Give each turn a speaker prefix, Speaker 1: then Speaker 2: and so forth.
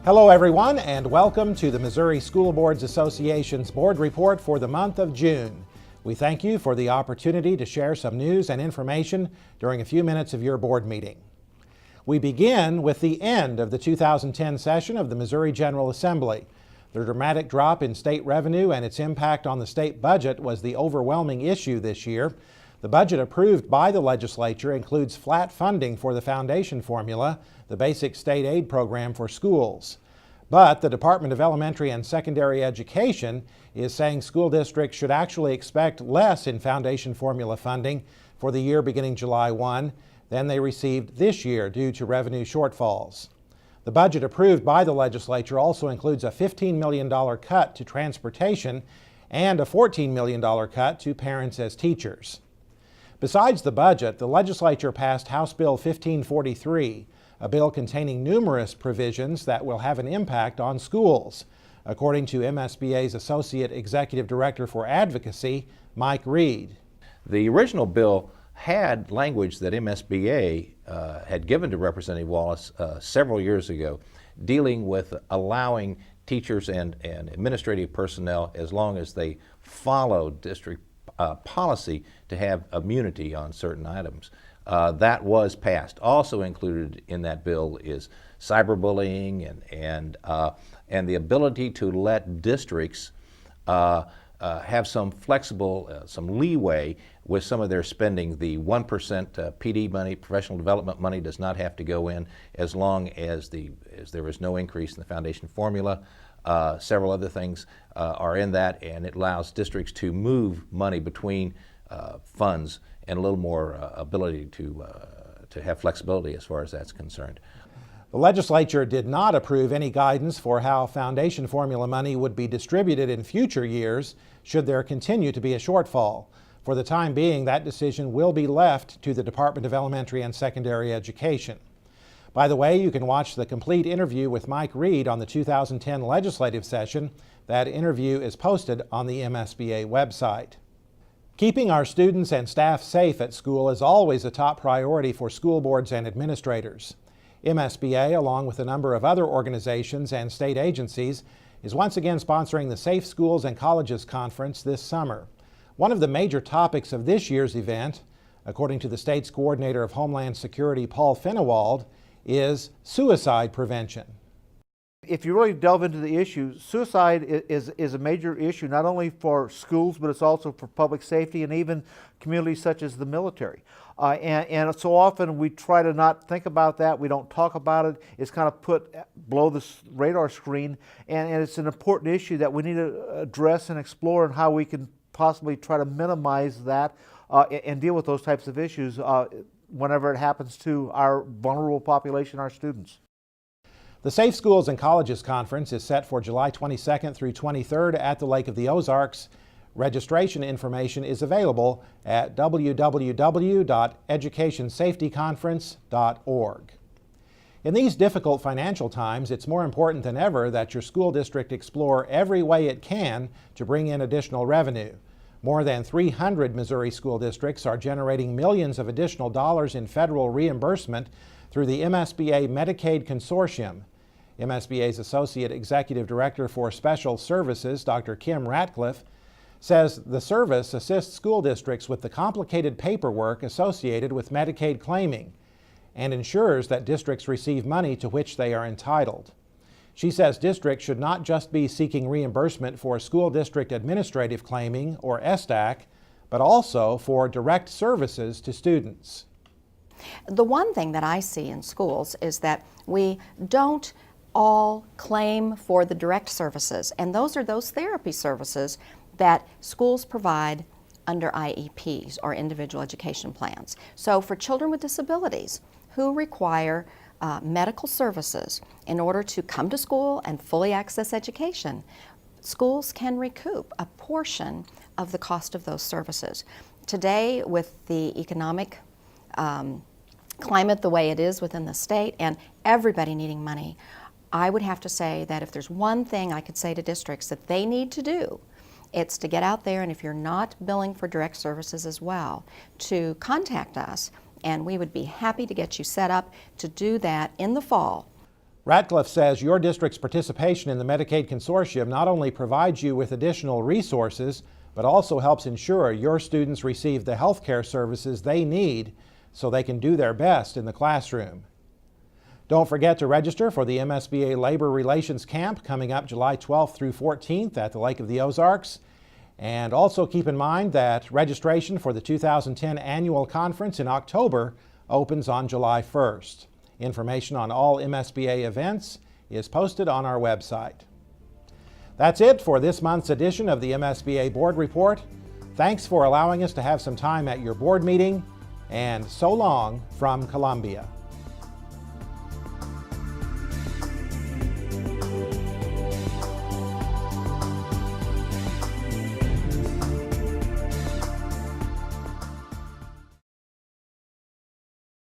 Speaker 1: Hello everyone, and welcome to the Missouri School Boards Association's board report for the month of June. We thank you for the opportunity to share some news and information during a few minutes of your board meeting. We begin with the end of the 2010 session of the Missouri General Assembly. The dramatic drop in state revenue and its impact on the state budget was the overwhelming issue this year. The budget approved by the legislature includes flat funding for the foundation formula, the basic state aid program for schools. But the Department of Elementary and Secondary Education is saying school districts should actually expect less in foundation formula funding for the year beginning July 1 than they received this year due to revenue shortfalls. The budget approved by the legislature also includes a $15 million cut to transportation and a $14 million cut to parents as teachers. Besides the budget, the legislature passed House Bill 1543, a bill containing numerous provisions that will have an impact on schools, according to MSBA's Associate Executive Director for Advocacy, Mike Reed.
Speaker 2: The original bill had language that MSBA had given to Representative Wallace several years ago, dealing with allowing teachers and administrative personnel, as long as they followed district policy, to have immunity on certain items. That was passed. Also included in that bill is cyberbullying and the ability to let districts have some flexible, some leeway with some of their spending. The 1% PD money, professional development money, does not have to go in as long as there is no increase in the foundation formula. Several other things are in that, and it allows districts to move money between funds and a little more ability to have flexibility as far as that's concerned.
Speaker 1: The legislature did not approve any guidance for how foundation formula money would be distributed in future years should there continue to be a shortfall. For the time being, that decision will be left to the Department of Elementary and Secondary Education. By the way, you can watch the complete interview with Mike Reed on the 2010 legislative session. That interview is posted on the MSBA website. Keeping our students and staff safe at school is always a top priority for school boards and administrators. MSBA, along with a number of other organizations and state agencies, is once again sponsoring the Safe Schools and Colleges Conference this summer. One of the major topics of this year's event, according to the state's Coordinator of Homeland Security, Paul Finnewald, is suicide prevention.
Speaker 3: If you really delve into the issue, suicide is a major issue not only for schools, but it's also for public safety and even communities such as the military. And so often we try to not think about that. We don't talk about it. It's kind of put below the radar screen, and it's an important issue that we need to address and explore, and how we can possibly try to minimize that and deal with those types of issues whenever it happens to our vulnerable population, our students.
Speaker 1: The Safe Schools and Colleges Conference is set for July 22nd through 23rd at the Lake of the Ozarks. Registration information is available at www.educationsafetyconference.org. In these difficult financial times, it's more important than ever that your school district explore every way it can to bring in additional revenue. More than 300 Missouri school districts are generating millions of additional dollars in federal reimbursement through the MSBA Medicaid Consortium. MSBA's Associate Executive Director for Special Services, Dr. Kim Ratcliffe, says the service assists school districts with the complicated paperwork associated with Medicaid claiming and ensures that districts receive money to which they are entitled. She says districts should not just be seeking reimbursement for school district administrative claiming, or SDAC, but also for direct services to students.
Speaker 4: The one thing that I see in schools is that we don't all claim for the direct services, and those are those therapy services that schools provide under IEPs, or individual education plans. So for children with disabilities who require medical services in order to come to school and fully access education, schools can recoup a portion of the cost of those services. Today, with the economic climate the way it is within the state and everybody needing money, I would have to say that if there's one thing I could say to districts that they need to do, it's to get out there, and if you're not billing for direct services as well, to contact us, and we would be happy to get you set up to do that in the fall.
Speaker 1: Ratcliffe says your district's participation in the Medicaid Consortium not only provides you with additional resources, but also helps ensure your students receive the health care services they need so they can do their best in the classroom. Don't forget to register for the MSBA Labor Relations Camp coming up July 12th through 14th at the Lake of the Ozarks. And also keep in mind that registration for the 2010 annual conference in October opens on July 1st. Information on all MSBA events is posted on our website. That's it for this month's edition of the MSBA Board Report. Thanks for allowing us to have some time at your board meeting, and so long from Columbia.